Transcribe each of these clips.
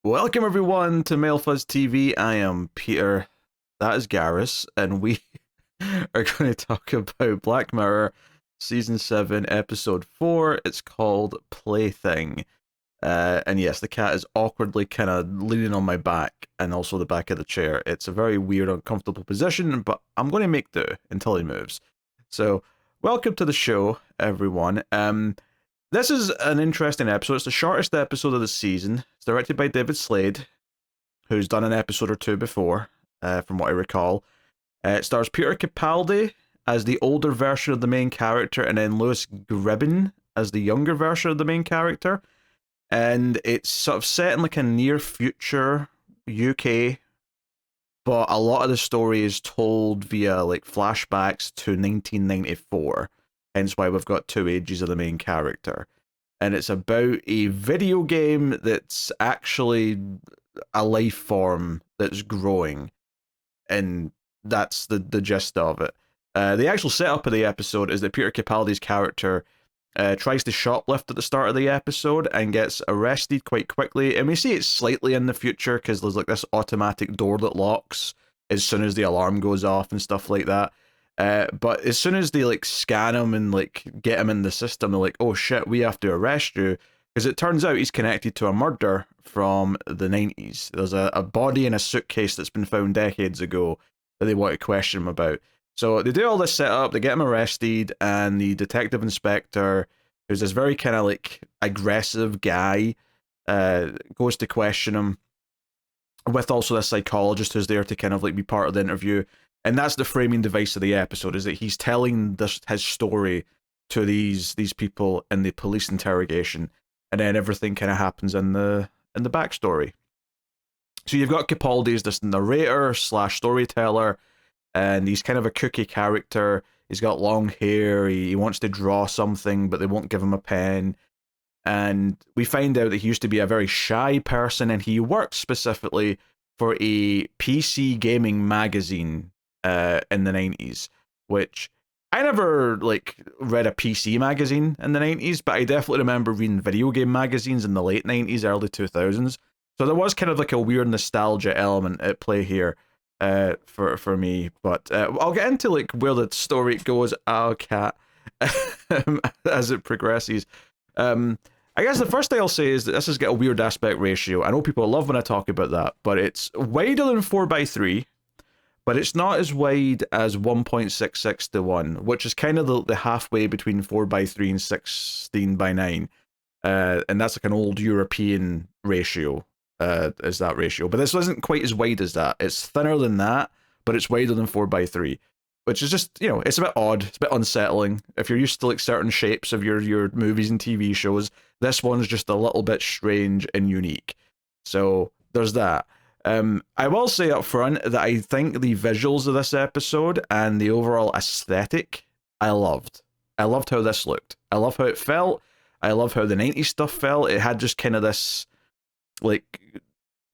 Welcome everyone to MailFuzz TV. I am Peter, that is Garrus, and we are going to talk about Black Mirror Season 7, Episode 4. It's called Plaything. And yes, the cat is awkwardly kind of leaning on my back and also the back of the chair. It's a very weird, uncomfortable position, but I'm going to make do until he moves. So, welcome to the show, everyone. This is an interesting episode. It's the shortest episode of the season. It's directed by David Slade, who's done an episode or two before, from what I recall. It stars Peter Capaldi as the older version of the main character, and then Lewis Gribben as the younger version of the main character. And it's sort of set in like a near future UK, but a lot of the story is told via like flashbacks to 1994. Hence why we've got two ages of the main character. And it's about a video game that's actually a life form that's growing. And that's the gist of it. The actual setup of the episode is that Peter Capaldi's character tries to shoplift at the start of the episode and gets arrested quite quickly. And we see it slightly in the future because there's like this automatic door that locks as soon as the alarm goes off and stuff like that. But as soon as they like scan him and like get him in the system, they're like, oh shit, we have to arrest you. Because it turns out he's connected to a murder from the 90s. There's a body in a suitcase that's been found decades ago that they want to question him about. So they do all this setup, they get him arrested, and the detective inspector, who's this very kind of like aggressive guy, goes to question him, with also this psychologist who's there to kind of like be part of the interview. And that's the framing device of the episode, is that he's telling his story to these people in the police interrogation, and then everything kind of happens in the backstory. So you've got Capaldi as this narrator / storyteller, and he's kind of a kooky character. He's got long hair, he wants to draw something, but they won't give him a pen. And we find out that he used to be a very shy person, and he worked specifically for a PC gaming magazine in the 90s, which I never like read a PC magazine in the 90s, but I definitely remember reading video game magazines in the late 90s, early 2000s. So there was kind of like a weird nostalgia element at play here for me. But I'll get into like where the story goes, cat, as it progresses. I guess the first thing I'll say is that this has got a weird aspect ratio. I know people love when I talk about that, but it's wider than 4:3. But it's not as wide as 1.66 to 1, which is kind of the halfway between 4:3 and 16:9. And that's like an old European ratio, is that ratio. But this isn't quite as wide as that. It's thinner than that, but it's wider than 4:3, which is just, it's a bit odd. It's a bit unsettling. If you're used to like certain shapes of your movies and TV shows, this one's just a little bit strange and unique. So there's that. I will say up front that I think the visuals of this episode and the overall aesthetic, I loved. I loved how this looked. I love how it felt. I love how the 90s stuff felt. It had just kind of this, like,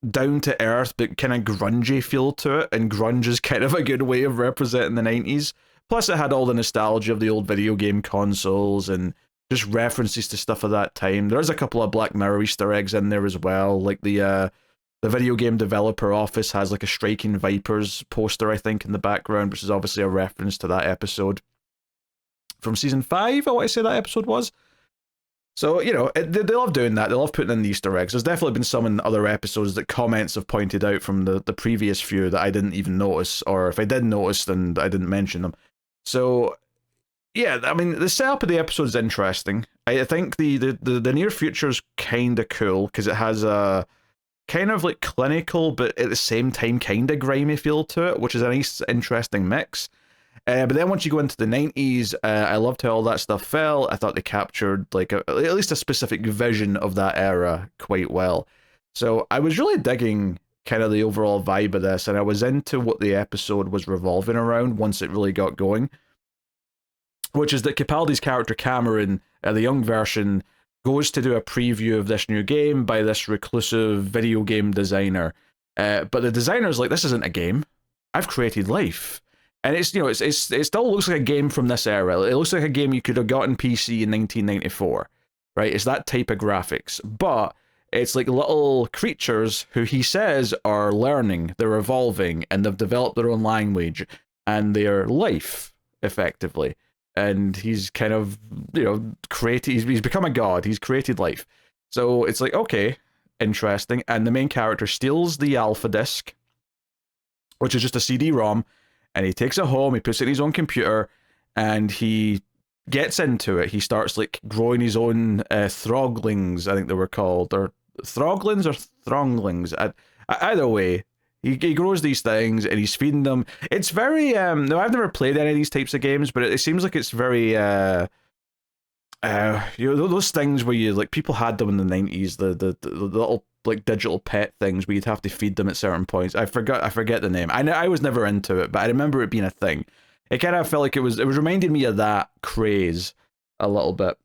down to earth, but kind of grungy feel to it. And grunge is kind of a good way of representing the 90s. Plus, it had all the nostalgia of the old video game consoles and just references to stuff of that time. There's a couple of Black Mirror Easter eggs in there as well, like the video game developer office has like a Striking Vipers poster, I think, in the background, which is obviously a reference to that episode from season 5, I want to say that episode was. So, they love doing that. They love putting in the Easter eggs. There's definitely been some in other episodes that comments have pointed out from the previous few that I didn't even notice, or if I did notice, then I didn't mention them. So, yeah, I mean, the setup of the episode is interesting. I think the near future is kind of cool, because it has a kind of like clinical, but at the same time kind of grimy feel to it, which is a nice, interesting mix. But then once you go into the 90s, I loved how all that stuff felt. I thought they captured like at least a specific vision of that era quite well. So I was really digging kind of the overall vibe of this, and I was into what the episode was revolving around once it really got going, which is that Capaldi's character Cameron, the young version, goes to do a preview of this new game by this reclusive video game designer. But the designer's like, this isn't a game. I've created life. And it's, it still looks like a game from this era. It looks like a game you could have got on PC in 1994, right? It's that type of graphics. But It's like little creatures who he says are learning, they're evolving, and they've developed their own language and their life, effectively. And he's kind of, created, he's become a god, he's created life. So it's like, okay, interesting. And the main character steals the alpha disc, which is just a CD-ROM, and he takes it home, he puts it in his own computer, and he gets into it. He starts like growing his own throglings, I think they were called, or throglings or thronglings. Either way, he grows these things and he's feeding them. It's very no, I've never played any of these types of games, but it seems like it's very those things where you like people had them in the 90s, the little like digital pet things where you'd have to feed them at certain points. I forget the name. I was never into it, but I remember it being a thing. It kind of felt like it was reminding me of that craze a little bit.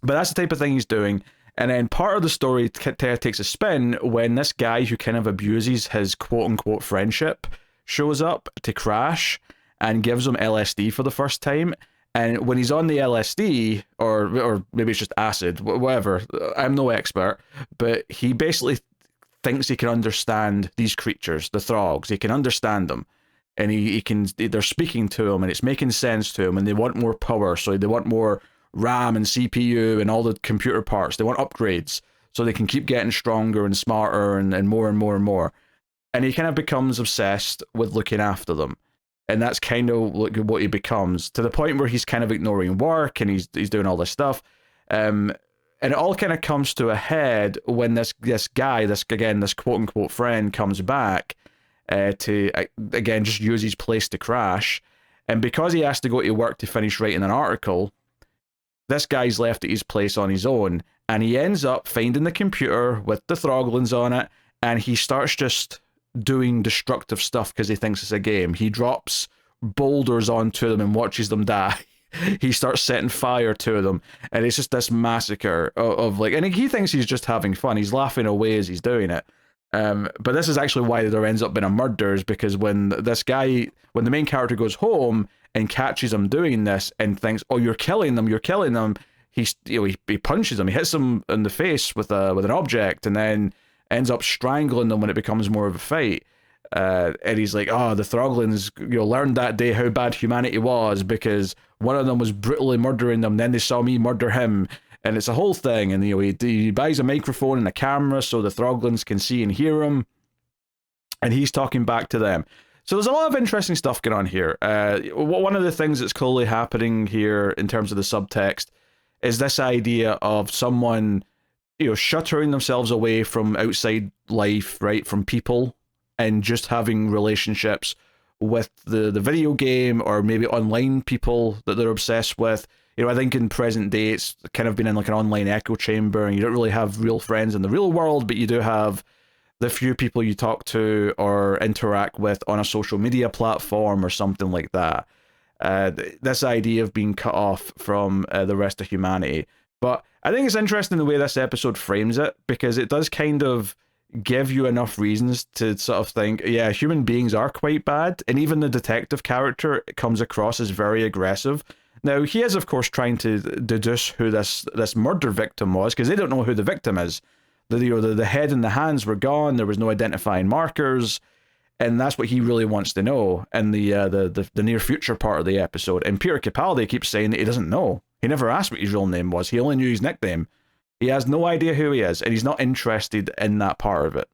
But that's the type of thing he's doing. And then part of the story takes a spin when this guy who kind of abuses his quote-unquote friendship shows up to Crash and gives him LSD for the first time. And when he's on the LSD, or maybe it's just acid, whatever, I'm no expert, but he basically thinks he can understand these creatures, the Throgs. He can understand them. And they're speaking to him, and it's making sense to him, and they want more power, so they want more RAM and CPU and all the computer parts. They want upgrades so they can keep getting stronger and smarter and more and more and more. And he kind of becomes obsessed with looking after them. And that's kind of what he becomes, to the point where he's kind of ignoring work and he's doing all this stuff. And it all kind of comes to a head when this guy, this quote unquote friend, comes back to again just use his place to Crash. And because he has to go to work to finish writing an article, this guy's left at his place on his own, and he ends up finding the computer with the Throglins on it, and he starts just doing destructive stuff because he thinks it's a game. He drops boulders onto them and watches them die. He starts setting fire to them, and it's just this massacre of like, and he thinks he's just having fun. He's laughing away as he's doing it. But this is actually why there ends up being a murder, is because when the main character goes home and catches him doing this and thinks, "Oh, you're killing them," he punches him, he hits him in the face with an object, and then ends up strangling them when it becomes more of a fight. And he's like, "Oh, the Throglins, learned that day how bad humanity was because one of them was brutally murdering them. Then they saw me murder him." And it's a whole thing, and he buys a microphone and a camera so the Throglins can see and hear him, and he's talking back to them. So there's a lot of interesting stuff going on here. One of the things that's clearly happening here in terms of the subtext is this idea of someone, shuttering themselves away from outside life, right, from people, and just having relationships with the video game or maybe online people that they're obsessed with. I think in present day it's kind of been in like an online echo chamber, and you don't really have real friends in the real world, but you do have the few people you talk to or interact with on a social media platform or something like that. This idea of being cut off from the rest of humanity. But I think it's interesting the way this episode frames it, because it does kind of give you enough reasons to sort of think, yeah, human beings are quite bad, and even the detective character comes across as very aggressive. Now, he is, of course, trying to deduce who this murder victim was, because they don't know who the victim is. The head and the hands were gone, there was no identifying markers, and that's what he really wants to know in the near future part of the episode. And Peter Capaldi keeps saying that he doesn't know. He never asked what his real name was, he only knew his nickname. He has no idea who he is, and he's not interested in that part of it.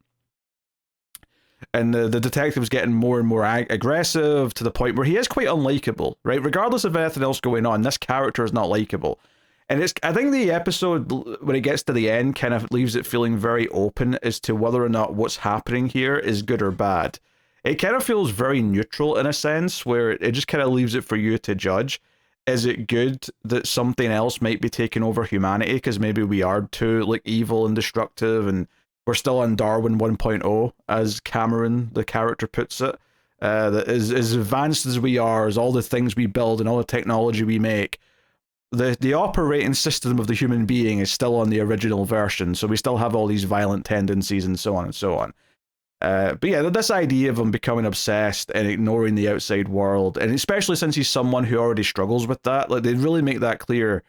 And the detective's getting more and more aggressive to the point where he is quite unlikable, right? Regardless of anything else going on, this character is not likable. And I think the episode, when it gets to the end, kind of leaves it feeling very open as to whether or not what's happening here is good or bad. It kind of feels very neutral in a sense, where it just kind of leaves it for you to judge. Is it good that something else might be taking over humanity because maybe we are too like evil and destructive, and we're still on Darwin 1.0, as Cameron, the character, puts it. That is as advanced as we are, as all the things we build and all the technology we make, the operating system of the human being is still on the original version, so we still have all these violent tendencies and so on and so on. But yeah, this idea of him becoming obsessed and ignoring the outside world, and especially since he's someone who already struggles with that, like they really make that clear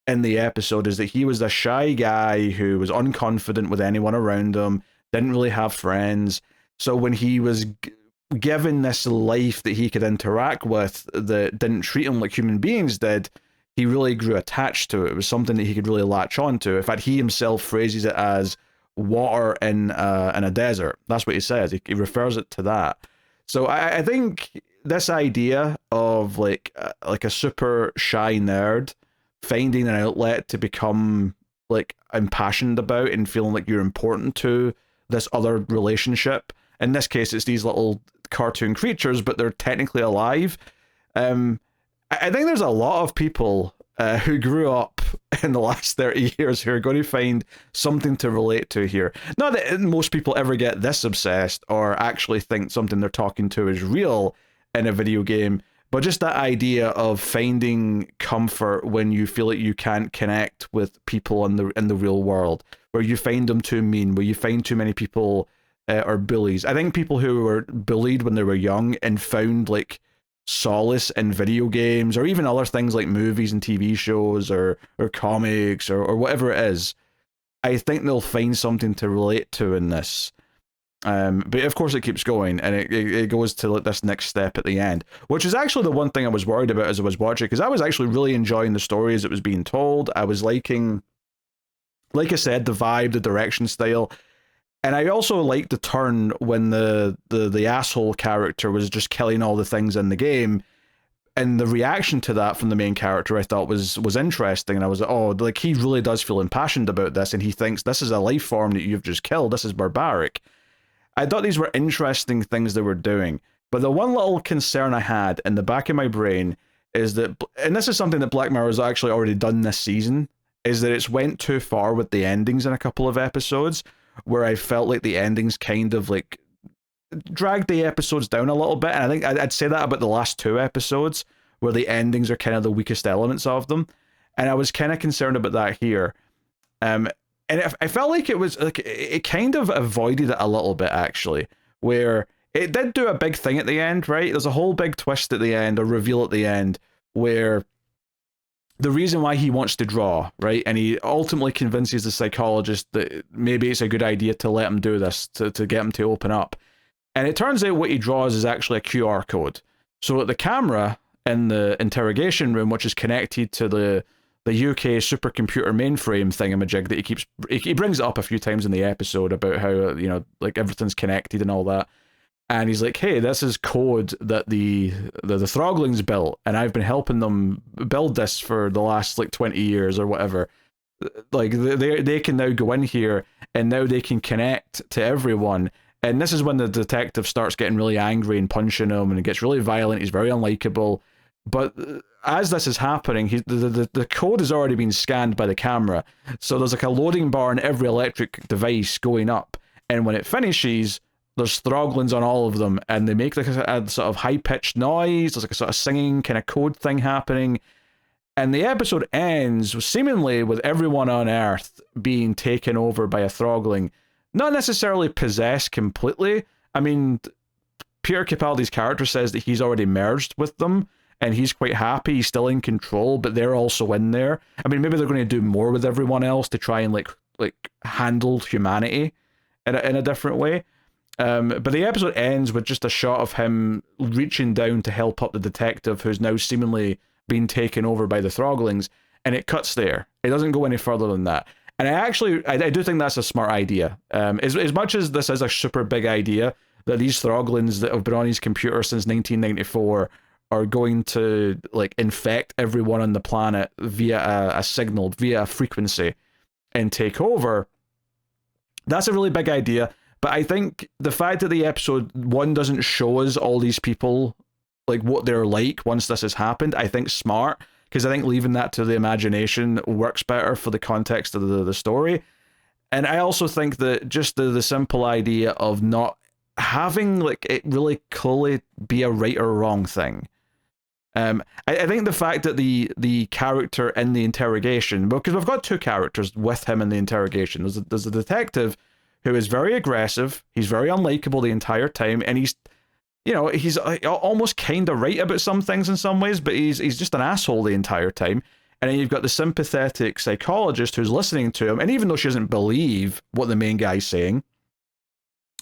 in the episode is that he was a shy guy who was unconfident with anyone around him, didn't really have friends. So when he was given this life that he could interact with that didn't treat him like human beings did, he really grew attached to it. It was something that he could really latch on to. In fact, he himself phrases it as water in a desert. That's what he says. He refers it to that. So I think this idea of like a super shy nerd finding an outlet to become like impassioned about and feeling like you're important to this other relationship. In this case, it's these little cartoon creatures, but they're technically alive. I think there's a lot of people who grew up in the last 30 years who are going to find something to relate to here. Not that most people ever get this obsessed or actually think something they're talking to is real in a video game, but just that idea of finding comfort when you feel like you can't connect with people in the real world, where you find them too mean, where you find too many people are bullies. I think people who were bullied when they were young and found like solace in video games or even other things like movies and TV shows or comics or whatever it is, I think they'll find something to relate to in this. But of course it keeps going, and it goes to like this next step at the end, which is actually the one thing I was worried about as I was watching, because I was actually really enjoying the story as it was being told. I was liking, like I said, the vibe, the direction style. And I also liked the turn when the asshole character was just killing all the things in the game. And the reaction to that from the main character I thought was interesting. And I was like, oh, like he really does feel impassioned about this. And he thinks this is a life form that you've just killed. This is barbaric. I thought these were interesting things they were doing. But the one little concern I had in the back of my brain is that, and this is something that Black Mirror has actually already done this season, is that it's went too far with the endings in a couple of episodes, where I felt like the endings kind of like dragged the episodes down a little bit. And I think I'd say that about the last two episodes, where the endings are kind of the weakest elements of them. And I was kind of concerned about that here. And I felt like it was like it kind of avoided it a little bit, actually, where it did do a big thing at the end, right? There's a whole big twist at the end, or reveal at the end, where the reason why he wants to draw, right? And he ultimately convinces the psychologist that maybe it's a good idea to let him do this, to get him to open up. And it turns out what he draws is actually a QR code. So the camera in the interrogation room, which is connected to the UK supercomputer mainframe thingamajig that he brings it up a few times in the episode about how, you know, like everything's connected and all that. And he's like, hey, this is code that the Throglings built, and I've been helping them build this for the last like 20 years or whatever. Like they can now go in here and now they can connect to everyone. And this is when the detective starts getting really angry and punching him, and it gets really violent. He's very unlikable. But as this is happening, the code has already been scanned by the camera. So there's like a loading bar in every electric device going up. And when it finishes, there's Throglins on all of them, and they make like a sort of high-pitched noise. There's like a sort of singing kind of code thing happening. And the episode ends seemingly with everyone on Earth being taken over by a Throgling. Not necessarily possessed completely. I mean, Peter Capaldi's character says that he's already merged with them, and he's quite happy. He's still in control, but they're also in there. I mean, maybe they're going to do more with everyone else to try and like handle humanity in a different way. But the episode ends with just a shot of him reaching down to help up the detective who's now seemingly been taken over by the Throglings, and it cuts there. It doesn't go any further than that. And I do think that's a smart idea. As much as this is a super big idea, that these Throglings that have been on his computer since 1994 are going to like infect everyone on the planet via a signal, via a frequency, and take over, that's a really big idea. But I think the fact that the episode 1 doesn't show us all these people, like what they're like once this has happened, I think smart, because I think leaving that to the imagination works better for the context of the story. And I also think that just the simple idea of not having like it really clearly be a right or wrong thing. I think the fact that the character in the interrogation, because we've got two characters with him in the interrogation. There's a detective who is very aggressive. He's very unlikable the entire time, and he's almost kind of right about some things in some ways, but he's just an asshole the entire time. And then you've got the sympathetic psychologist who's listening to him, and even though she doesn't believe what the main guy's saying,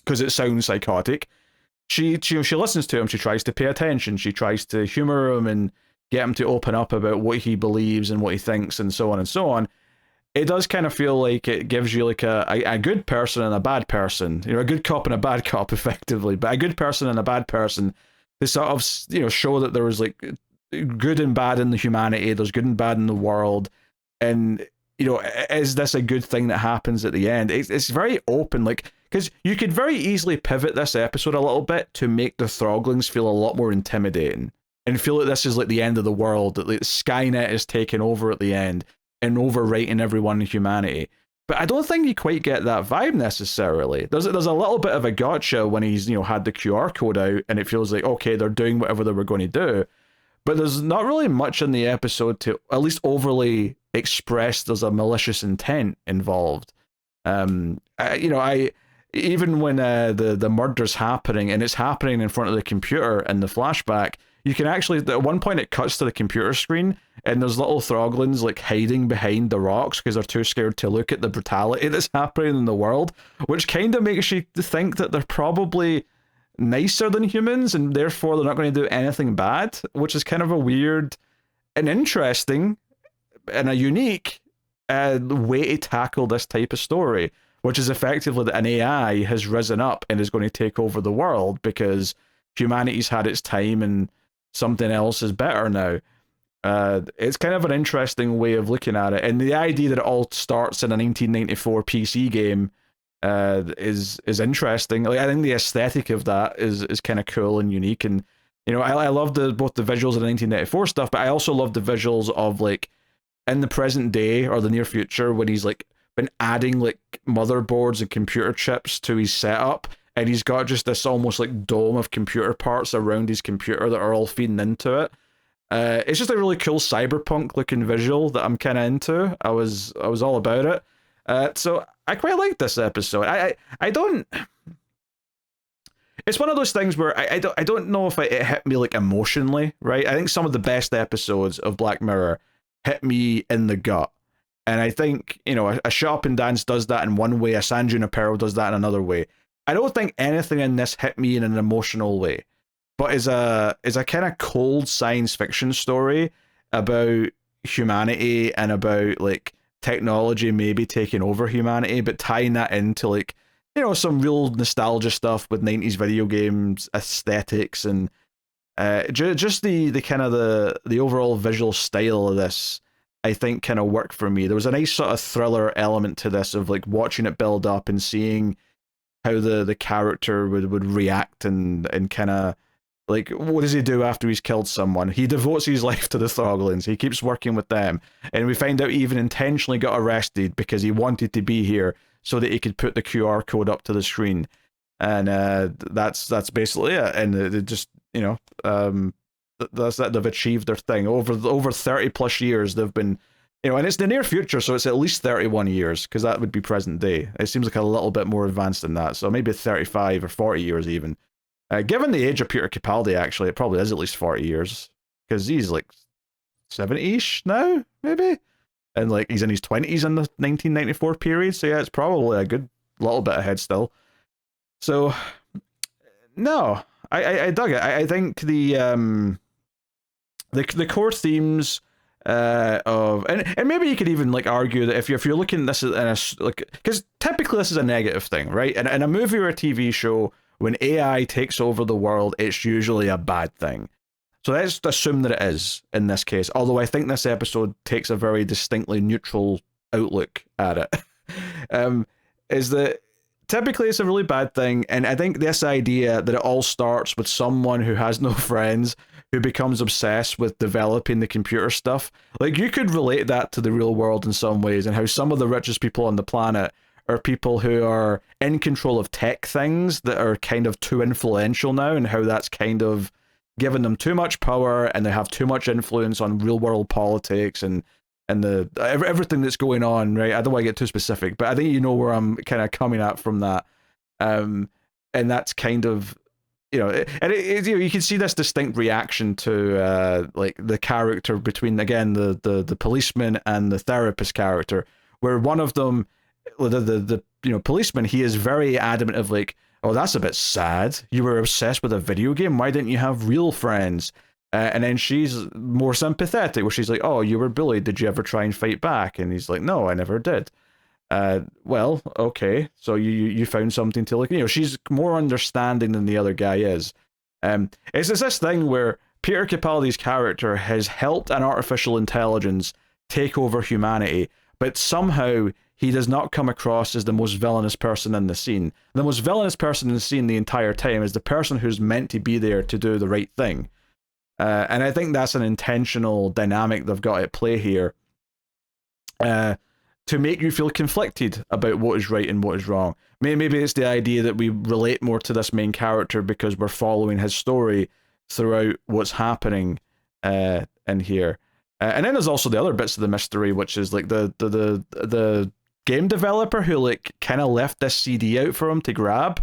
because it sounds psychotic, she listens to him, she tries to pay attention, she tries to humor him and get him to open up about what he believes and what he thinks and so on and so on. It does kind of feel like it gives you like a good person and a bad person, a good cop and a bad cop, effectively, but a good person and a bad person to sort of, show that there was like good and bad in the humanity, there's good and bad in the world, and is this a good thing that happens at the end? It's very open, like, because you could very easily pivot this episode a little bit to make the Throglings feel a lot more intimidating and feel like this is like the end of the world, that like Skynet is taking over at the end and overwriting everyone in humanity. But I don't think you quite get that vibe necessarily. There's a little bit of a gotcha when he's had the QR code out, and it feels like, okay, they're doing whatever they were going to do. But there's not really much in the episode to at least overly express there's a malicious intent involved. Even when the murder's happening and it's happening in front of the computer in the flashback, you can actually, at one point it cuts to the computer screen and there's little Throglins like hiding behind the rocks because they're too scared to look at the brutality that's happening in the world, which kind of makes you think that they're probably nicer than humans and therefore they're not going to do anything bad, which is kind of a weird and interesting and a unique way to tackle this type of story, which is effectively that an AI has risen up and is going to take over the world because humanity's had its time and something else is better now. It's kind of an interesting way of looking at it, and the idea that it all starts in a 1994 PC game is interesting. Like, I think the aesthetic of that is kind of cool and unique, and I love both the visuals of the 1994 stuff, but I also love the visuals of like in the present day or the near future when he's like been adding like motherboards and computer chips to his setup, and he's got just this almost like dome of computer parts around his computer that are all feeding into it. It's just a really cool cyberpunk looking visual that I'm kind of into. I was all about it. So I quite like this episode. I don't. It's one of those things where I don't know if it hit me like emotionally, right? I think some of the best episodes of Black Mirror hit me in the gut. And I think, a Shut Up and Dance does that in one way, a San Junipero does that in another way. I don't think anything in this hit me in an emotional way, but is a kind of cold science fiction story about humanity and about like technology maybe taking over humanity, but tying that into like, some real nostalgia stuff with 90s video games aesthetics and just the kind of the overall visual style of this, I think kind of worked for me. There was a nice sort of thriller element to this of like watching it build up and seeing how the character would react and kind of like, what does he do after he's killed someone? He devotes his life to the Throglins. He keeps working with them. And we find out he even intentionally got arrested because he wanted to be here so that he could put the QR code up to the screen. And that's basically it. And it just, that's that they've achieved their thing. Over 30 plus years, they've been, and it's the near future, so it's at least 31 years, because that would be present day. It seems like a little bit more advanced than that, so maybe 35 or 40 years even. Given the age of Peter Capaldi, actually, it probably is at least 40 years, because he's like 70-ish now, maybe? And like he's in his 20s in the 1994 period, so yeah, it's probably a good little bit ahead still. So, no, I dug it. I think the core themes and maybe you could even like argue that if you're looking at this in a like, because typically this is a negative thing, right? And in a movie or a TV show, when AI takes over the world, it's usually a bad thing. So let's assume that it is in this case. Although I think this episode takes a very distinctly neutral outlook at it. Is that typically it's a really bad thing, and I think this idea that it all starts with someone who has no friends who becomes obsessed with developing the computer stuff, like you could relate that to the real world in some ways, and how some of the richest people on the planet are people who are in control of tech things that are kind of too influential now, and how that's kind of given them too much power and they have too much influence on real world politics and the everything that's going on, right? I don't want to get too specific, but I think you know where I'm kind of coming at from that. And that's kind of You can see this distinct reaction to like the character between, again, the policeman and the therapist character, where one of them, the policeman, he is very adamant of like, oh, that's a bit sad. You were obsessed with a video game. Why didn't you have real friends? And then she's more sympathetic, where she's like, oh, you were bullied. Did you ever try and fight back? And he's like, no, I never did. Well, okay, so you found something to look. She's more understanding than the other guy is. It's this thing where Peter Capaldi's character has helped an artificial intelligence take over humanity, but somehow he does not come across as the most villainous person in the scene. The most villainous person in the scene the entire time is the person who's meant to be there to do the right thing. And I think that's an intentional dynamic they've got at play here. To make you feel conflicted about what is right and what is wrong. Maybe it's the idea that we relate more to this main character because we're following his story throughout what's happening in here. And then there's also the other bits of the mystery, which is like the game developer who like kind of left this CD out for him to grab.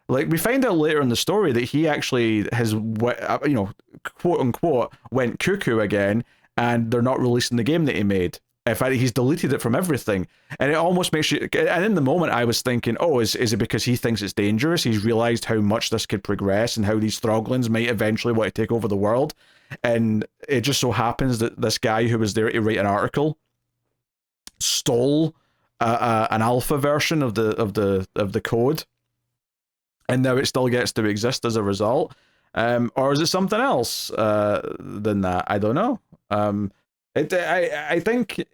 Like, we find out later in the story that he actually has, quote unquote, went cuckoo again, and they're not releasing the game that he made. In fact, he's deleted it from everything. And it almost makes you... And in the moment, I was thinking, oh, is it because he thinks it's dangerous? He's realised how much this could progress and how these Throglins might eventually want to take over the world. And it just so happens that this guy who was there to write an article stole an alpha version of the code. And now it still gets to exist as a result. Or is it something else than that? I don't know. I think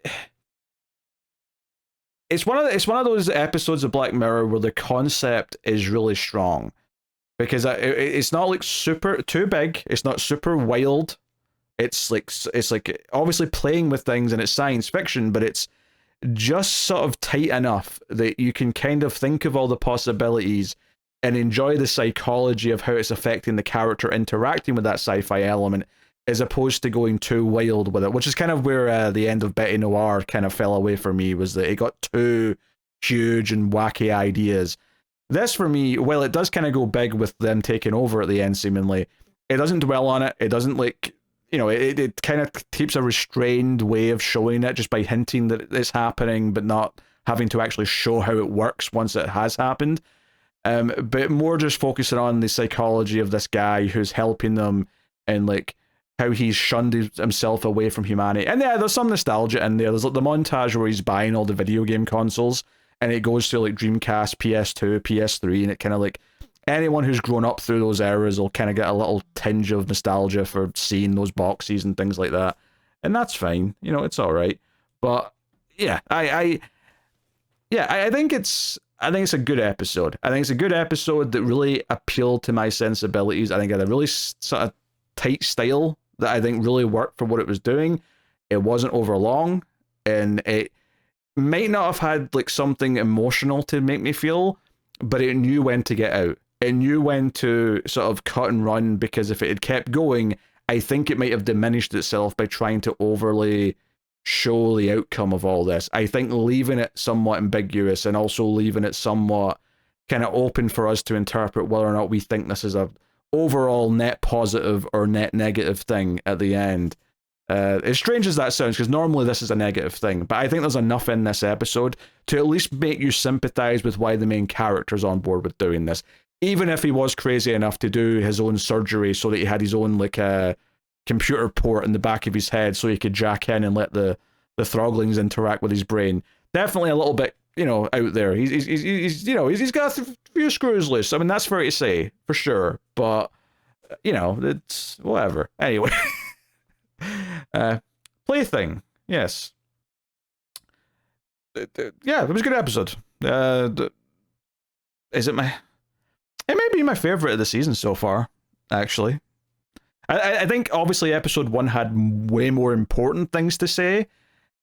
it's one of those episodes of Black Mirror where the concept is really strong, because it's not like super too big, it's not super wild. It's like obviously playing with things, and it's science fiction, but it's just sort of tight enough that you can kind of think of all the possibilities and enjoy the psychology of how it's affecting the character interacting with that sci-fi element, as opposed to going too wild with it, which is kind of where the end of Betty Noir kind of fell away for me, was that it got too huge and wacky ideas. This, for me, while it does kind of go big with them taking over at the end, seemingly, it doesn't dwell on it. It doesn't, like, it kind of keeps a restrained way of showing it, just by hinting that it's happening, but not having to actually show how it works once it has happened. But more just focusing on the psychology of this guy who's helping them, and, like, how he's shunned himself away from humanity. And yeah, there's some nostalgia in there. There's like the montage where he's buying all the video game consoles, and it goes through like Dreamcast, PS2, PS3, and it kind of like, anyone who's grown up through those eras will kind of get a little tinge of nostalgia for seeing those boxes and things like that. And that's fine. It's all right. But yeah, I think it's a good episode. I think it's a good episode that really appealed to my sensibilities. I think it had a really sort of tight style that I think really worked for what it was doing. It wasn't over long, and it might not have had like something emotional to make me feel, but it knew when to get out. It knew when to sort of cut and run, because if it had kept going, I think it might have diminished itself by trying to overly show the outcome of all this. I think leaving it somewhat ambiguous, and also leaving it somewhat kind of open for us to interpret whether or not we think this is a overall net positive or net negative thing at the end. As strange as that sounds, because normally this is a negative thing, but I think there's enough in this episode to at least make you sympathize with why the main character's on board with doing this. Even if he was crazy enough to do his own surgery so that he had his own like computer port in the back of his head so he could jack in and let the Throglings interact with his brain. Definitely a little bit, out there. He's got a few screws loose. I mean, that's fair to say, for sure. But, it's whatever. Anyway. Plaything. Yes. Yeah, it was a good episode. Is it my... It may be my favorite of the season so far, actually. I think, obviously, episode 1 had way more important things to say,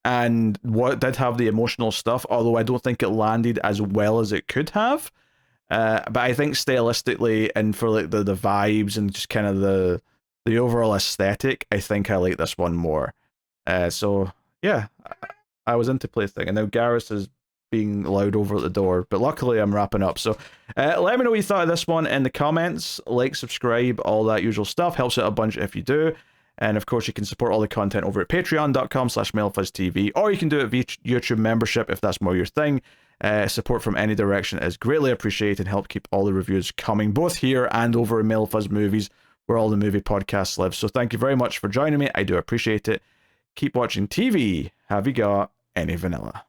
and what did have the emotional stuff, although I don't think it landed as well as it could have. But I think stylistically, and for like the vibes and just kind of the overall aesthetic, I think I like this one more. So yeah, I was into Plaything, and now Garrus has being loud over at the door. But luckily, I'm wrapping up. So let me know what you thought of this one in the comments. Like, subscribe, all that usual stuff. Helps out a bunch if you do. And of course, you can support all the content over at patreon.com/MailFuzzTV, or you can do it via YouTube membership if that's more your thing. Support from any direction is greatly appreciated. Help keep all the reviews coming, both here and over in MailFuzz Movies, where all the movie podcasts live. So thank you very much for joining me. I do appreciate it. Keep watching TV. Have you got any vanilla?